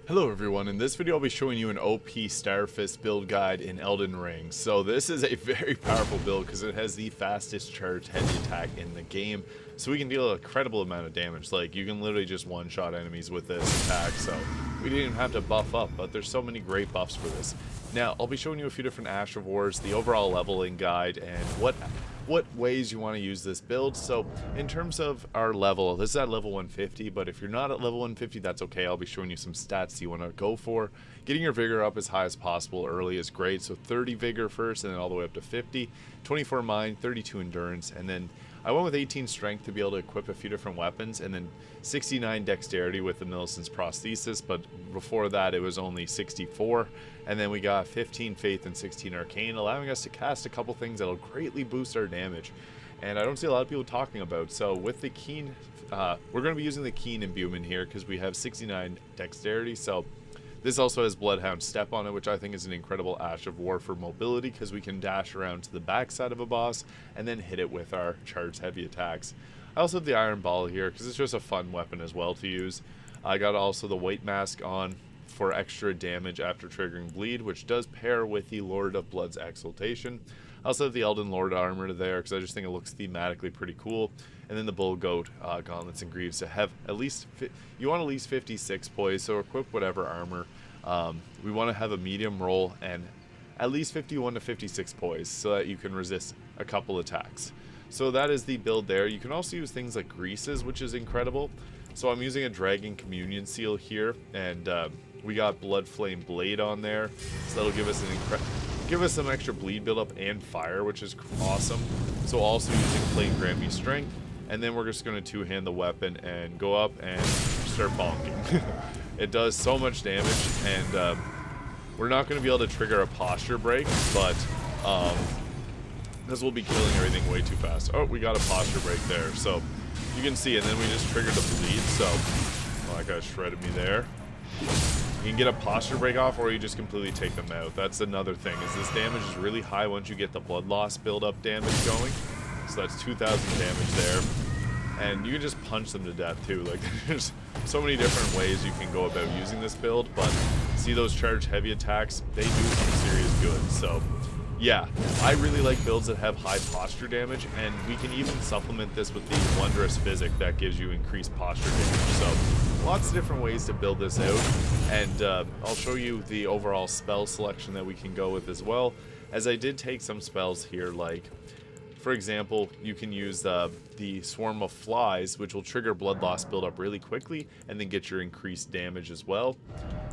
Hello everyone, in this video I'll be showing you an OP Starfist build guide in Elden Ring. So this is a very powerful build because it has the fastest charged heavy attack in the game. So we can deal a incredible amount of damage. Like you can literally just one-shot enemies with this attack. So we didn't even have to buff up, but there's so many great buffs for this. Now I'll be showing you a few different Ash of Wars, the overall leveling guide, and what ways you want to use this build. So in terms of our level, this is at level 150, but if you're not at level 150, that's okay. I'll be showing you some stats you want to go for. Getting your vigor up as high as possible early is great. So 30 vigor first and then all the way up to 50, 24 mind, 32 endurance, and then I went with 18 strength to be able to equip a few different weapons, and then 69 dexterity with the Millicent's prosthesis, but before that it was only 64, and then we got 15 faith and 16 arcane, allowing us to cast a couple things that'll greatly boost our damage, and I don't see a lot of people talking about. So with the keen, we're going to be using the keen imbuement here because we have 69 dexterity. So this also has Bloodhound Step on it, which I think is an incredible Ash of War for mobility because we can dash around to the backside of a boss and then hit it with our charged heavy attacks. I also have the Iron Ball here because it's just a fun weapon as well to use. I got also the White Mask on for extra damage after triggering bleed, which does pair with the Lord of Blood's Exaltation. I also have the Elden Lord armor there because I just think it looks thematically pretty cool. And then the Bull Goat gauntlets and greaves to have at least, you want at least 56 poise, so equip whatever armor. We want to have a medium roll and at least 51 to 56 poise so that you can resist a couple attacks. So that is the build there. You can also use things like greases, which is incredible. So I'm using a Dragon Communion Seal here, and we got Blood Flame Blade on there, so that'll give us some extra bleed buildup and fire, which is awesome. So also using Flame Grant Me Strength, and then we're just going to two-hand the weapon and go up and start bonking. It does so much damage, and we're not going to be able to trigger a posture break, but this will be killing everything way too fast. Oh, we got a posture break there, so you can see, and then we just triggered the bleed, so that guy shredded me there. You can get a posture break off, or you just completely take them out. That's another thing, is this damage is really high once you get the blood loss build-up damage going. So that's 2,000 damage there. And you can just punch them to death too. Like, there's so many different ways you can go about using this build, but see those charged heavy attacks, they do some serious good. So yeah, I really like builds that have high posture damage, and we can even supplement this with the wondrous physic that gives you increased posture damage. So lots of different ways to build this out, and I'll show you the overall spell selection that we can go with as well, as I did take some spells here, like for example, you can use the Swarm of Flies, which will trigger blood loss buildup really quickly and then get your increased damage as well.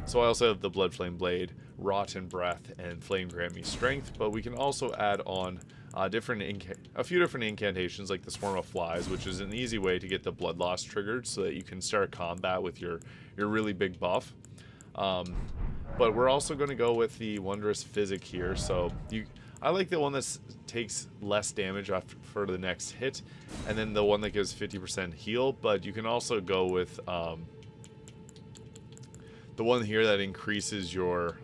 So I also have the Blood Flame Blade, Rotten Breath, and Flame Grant Me Strength, but we can also add on a few different incantations like the Swarm of Flies, which is an easy way to get the blood loss triggered so that you can start combat with your really big buff. But we're also going to go with the wondrous physic here. So I like the one that takes less damage for the next hit, and then the one that gives 50% heal, but you can also go with the one here that increases your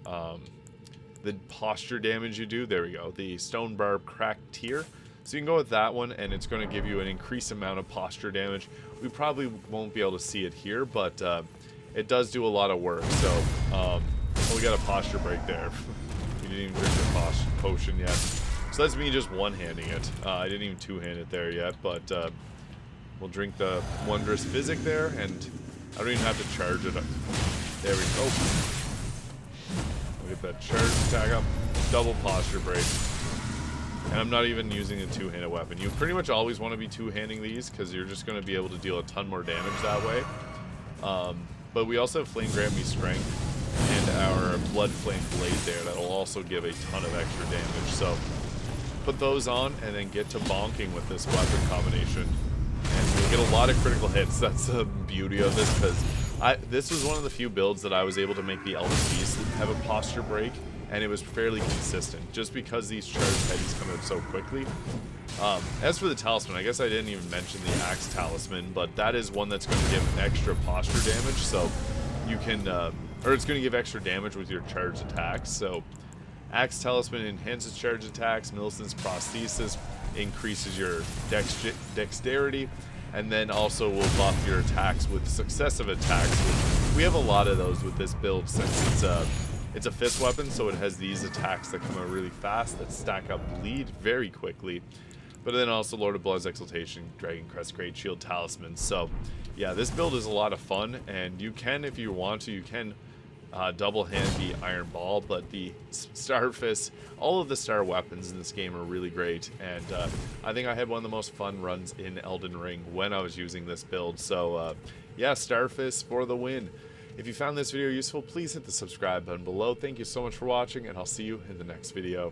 the posture damage you do. There we go, the Stone Barb Cracked Tear. So you can go with that one, and it's going to give you an increased amount of posture damage. We probably won't be able to see it here, but it does do a lot of work. So oh, we got a posture break there. We didn't even drink the potion yet. So that's me just one-handing it. I didn't even two-hand it there yet, but we'll drink the wondrous physic there, and I don't even have to charge it. There we go. We'll get that charge attack up. Double posture break. And I'm not even using a two-handed weapon. You pretty much always want to be two-handing these because you're just going to be able to deal a ton more damage that way. But we also have Flame Grant Me Strength and our Blood Flame Blade there that'll also give a ton of extra damage. So put those on and then get to bonking with this weapon combination, and you'll get a lot of critical hits. That's the beauty of this, because this was one of the few builds that I was able to make the Elden Beast have a posture break, and it was fairly consistent just because these charged heavies come out so quickly. As for the Talisman, I guess I didn't even mention the Axe Talisman, but that is one that's going to give extra posture damage, so you can or it's going to give extra damage with your charged attacks. So Axe Talisman enhances charged attacks, Millicent's prosthesis increases your dexterity, and then also will buff your attacks with successive attacks with we have a lot of those with this build since it's a fist weapon, so it has these attacks that come out really fast that stack up bleed very quickly. But then also Lord of Blood's Exaltation, Dragon Crest, Great Shield, Talisman. So yeah, this build is a lot of fun, and you can, if you want to, you can double hand the Iron Ball, but the Star Fist, all of the star weapons in this game are really great, and I think I had one of the most fun runs in Elden Ring when I was using this build. So yeah, Star Fist for the win. If you found this video useful, please hit the subscribe button below. Thank you so much for watching, and I'll see you in the next video.